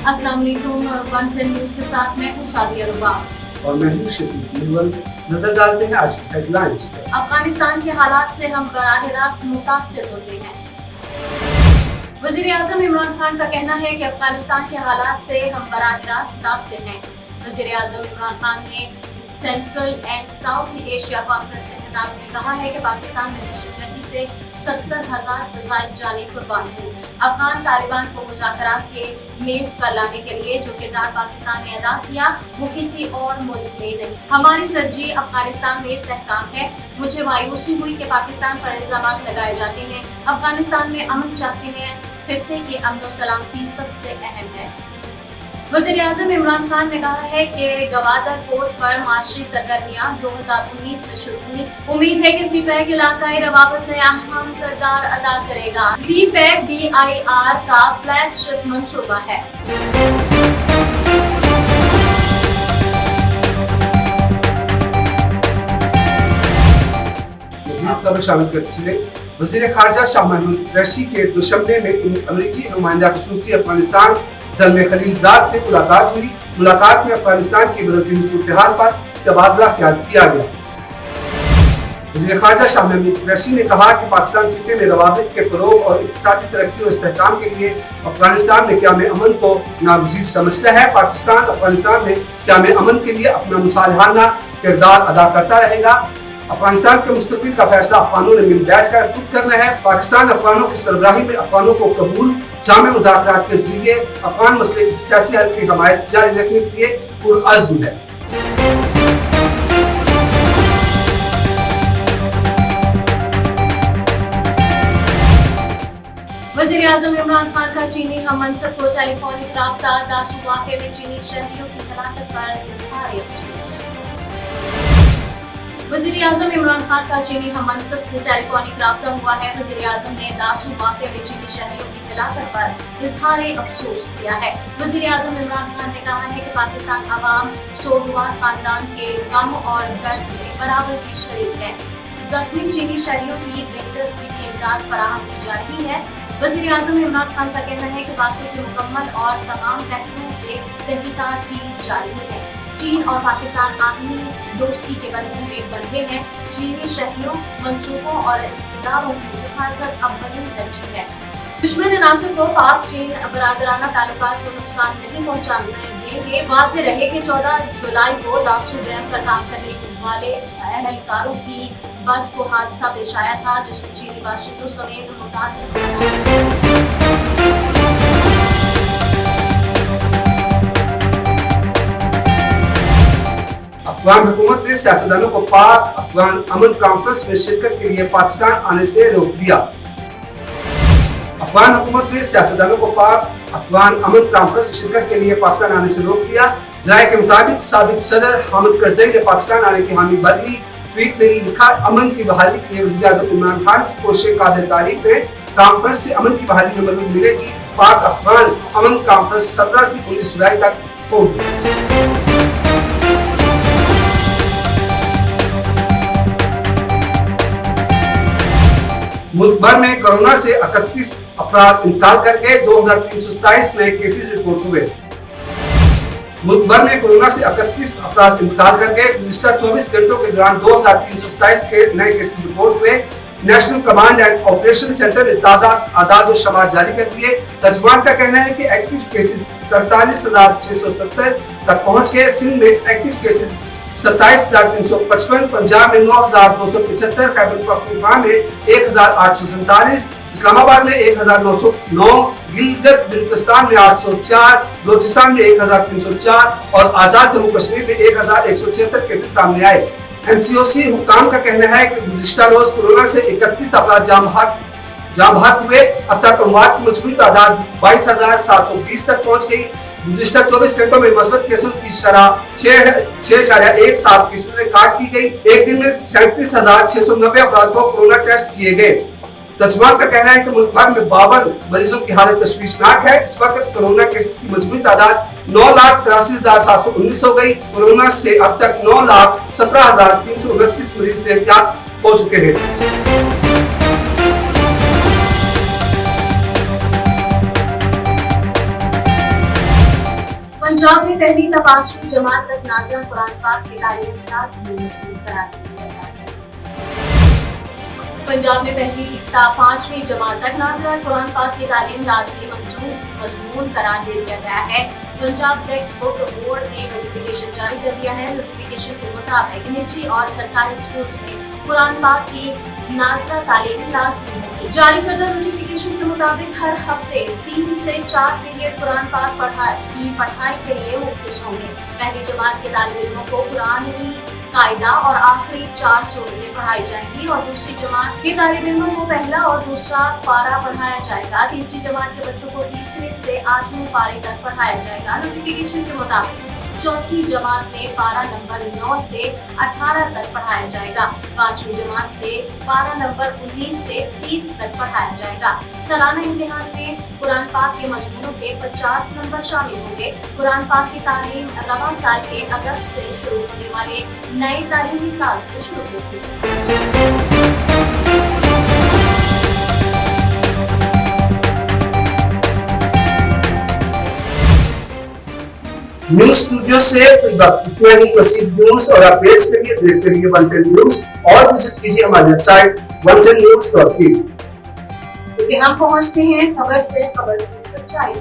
अस्सलाम वालेकुम। One news के साथ मैं हूँ सादिया रुबा और मैं हूँ शकील निर्मल। नजर डालते हैं आज की हेडलाइंस पर। अफगानिस्तान के हालात से हम बराह रास्त मुतासिर होते हैं। वज़ीर-ए-आज़म इमरान खान का कहना है कि अफगानिस्तान के हालात से हम बराह रास्त मुतासिर हैं। वज़ीर-ए-आज़म इमरान खान ने central and south Asia conference से खिताब में कहा है कि पाकिस्तान में दहशतगर्दी से 70,000 से ज़ायद जानें कुर्बान हुई। अफगान तालिबान को मुज़ाकरात के मेज पर लाने के लिए जो किरदार पाकिस्तान ने अदा किया वो किसी और मुल्क में नहीं। हमारी तरजीह अफगानिस्तान में इस्तेहकाम है। मुझे मायूसी हुई कि पाकिस्तान पर इल्जामात लगाए जाते हैं। अफगानिस्तान में अमन चाहते हैं। खित्ते की अमन और सलामती सबसे अहम है। वज़ीर-ए-आज़म इमरान खान ने कहा है कि गवादर पोर्ट पर माशी सरगर्मियां 2019 में शुरू हुई। उम्मीद है कि सीपैक इलाकाई रवाबत में अहम किरदार अदा करेगा। सीपैक BIR का फ्लैगशिप मंसूबा है। मज़ीद खबर शामिल करते चले। वज़ीर ख़ारजा शाह महमूद कुरैशी के दुशंबे में अमेरिकी नुमाइंदा ख़ुसूसी अफगानिस्तान ज़ल्मे खलीलजाद से मुलाकात हुई। मुलाकात में अफगानिस्तान की बदलती हुई सूरत-ए-हाल पर तबादला ख्याल किया गया। वज़ीर ख़ारजा शाह महमूद कुरैशी ने कहा कि पाकिस्तान खित्ते में रवाबित के फ़रोग़ और इक़्तिसादी तरक्की और इस्तेहकाम के लिए अफगानिस्तान में क़याम अमन को नागुज़ीर समझता है। पाकिस्तान अफगानिस्तान में क़याम अमन के लिए अपना मुसालहाना किरदार अदा करता रहेगा। अफगानिस्तान के मुस्तक़बिल का फैसला अफगानों ने मिल बैठकर खुद करना है। पाकिस्तान अफगानों की सरबराही में अफगानों को कबूल जामे मुज़ाकरात के जरिए अफगान मसले की सियासी हल की हमायत जारी रखने के लिए पुरअज़्म है। वज़ीर-ए-आज़म इमरान खान का चीनी हममंसब को टेलीफोनिक राब्ता। दासू वाक़े में चीनी शहरियों की हलाकत पर इज़हार अफ़सोस। वज़ीर-ए-आज़म इमरान खान का चीनी हममंसब से टेलीफोनिक राब्ता हुआ है। वज़ीर-ए-आज़म ने दासू वाक़े में चीनी शहरियों की हलाकत पर इज़हार अफ़सोस किया है। वज़ीर-ए-आज़म इमरान खान ने कहा है कि पाकिस्तान अवाम सोहरावर खानदान के गम और दर्द में बराबर की शरीक है। जख्मी चीनी शहरियों की बेहतर तिब्बी इमदाद फराहम की जा रही है। वज़ीर-ए-आज़म इमरान खान का कहना है कि वाक़े के मुकम्मल और तमाम पहलुओं से तहक़ीक़ात की जा रही है। चीन और पाकिस्तान आर्मी दोस्ती के बंधन में बंधे हैं। चीनी शहरियों, मंसूबों और इदारों की हिफाजत अव्वल तरजीह है। दुश्मन अनासर को पाक चीन बरादराना ताल्लुकात को नुकसान नहीं पहुँचाने देंगे। वाज़ेह रहे कि 14 जुलाई को दासू डैम पर काम करने वाले एहलकारों की बस को हादसा पेश आया था जिसमें चीनी बाशिंदों समेत अफगान हुकूमत ने सियासतदानों को पाक अफगान अमन कॉन्फ्रेंस में शिरकत के लिए पाकिस्तान आने से रोक दिया। अफगान हुकूमत ने सियासतदानों को पाक अफगान अमन कॉन्फ्रेंस में शिरकत के लिए पाकिस्तान आने से रोक दिया। ज़राए के मुताबिक साबिक सदर हामिद करज़ई ने पाकिस्तान आने की हामी भर ली। ट्वीट में लिखा, अमन की बहाली के लिए वज़ीर-ए-आज़म इमरान खान की कोशिश काबिल तारीफ है। कॉन्फ्रेंस से अमन की बहाली में मदद मिलेगी। पाक अफगान अमन कॉन्फ्रेंस 17 से 19 जुलाई तक होगी। मुल्क भर में कोरोना से 31 अफराद इंतकाल कर गए। 2327 नए केसेस रिपोर्ट हुए। मुल्क भर में कोरोना से 31 अफराद इंतकाल कर गए। गुज़िश्ता 24 घंटों के दौरान 2327 के नए केसेस रिपोर्ट हुए। National command and operation centre ने ताज़ा आदाद और शमार जारी कर दिए। तर्जुमान का कहना है कि एक्टिव केसेस 43,670 तक पहुँच गए। सिंध में एक्टिव केसेस 27,355, पंजाब में 9,275, खैबर पख्तूनख्वा में 1,847, इस्लामाबाद में 1,909, गिलगित बिल्तिस्तान में 804, बलोचिस्तान में 1,304 और आज़ाद जम्मू कश्मीर में 1,176 केसेस सामने आए। NCOC हुक्काम का कहना है कि गुज़िश्ता रोज कोरोना से 31 अफराद जाँ बहक हुए। अब तक अमवात की मजमूई तादाद 22,720 तक पहुँच गई। गुज़िश्ता 24 घंटों में मस्बत केसों की शरह 6.17% रिकॉर्ड की गई। एक दिन में 37,690 अफराद को कोरोना टेस्ट किए गए। तर्जुमान का कहना है कि मुल्क भर में 52 मरीजों की हालत तशवीशनाक है। इस वक्त कोरोना केसेस की मजमूई तादाद 9,83,719 हो गई। कोरोना से अब तक 9,17,329 मरीज सेहतयाब हो चुके हैं। पंजाब में पहली ता 5वीं जमात तक नाज़रा कुरान पाक की तालीम क्लास में मजबूत करार दिया गया है। पंजाब में पहली ता 5वीं जमात तक नाज़रा कुरान पाक की तालीम लाजमी मजमून करार दे दिया गया है। पंजाब टेक्स्ट बुक बोर्ड ने नोटिफिकेशन जारी कर दिया है। नोटिफिकेशन के मुताबिक निजी और सरकारी स्कूल्स में कुरान पाक की नाज़रा तालीम लाजमी होगी। जारी करदा नोटिफिकेशन के मुताबिक हर हफ्ते 3 से 4 पीरियड कुरान पाक पढ़ाई के लिए मुख्तस होंगे। पहली जमात के तालिब इल्मों को कुरानी कायदा और आखिरी 4 सूरतें पढ़ाई जाएंगी और दूसरी जमात के तालिब इल्मों को पहला और दूसरा पारा पढ़ाया जाएगा। तीसरी जमात के बच्चों को तीसरे से 8वें पारे तक पढ़ाया जाएगा। नोटिफिकेशन के मुताबिक चौथी जमात में पारा नंबर 9 से 18 तक पढ़ाया जाएगा। 5वीं जमात से पारा नंबर 19 से 30 तक पढ़ाया जाएगा। सालाना इम्तिहान में कुरान पाक के मजमूनों के 50 नंबर शामिल होंगे। कुरान पाक की तालीम रवां साल के अगस्त से शुरू होने वाले नए तालीमी साल से शुरू होगी। न्यूज स्टूडियो से इतना ही। मज़ीद न्यूज और अपडेट्स के लिए देखते रहिए 110 न्यूज और विजिट कीजिए हमारी वेबसाइट 110news.in। क्योंकि हम पहुंचते हैं खबर से खबर की सच्चाई।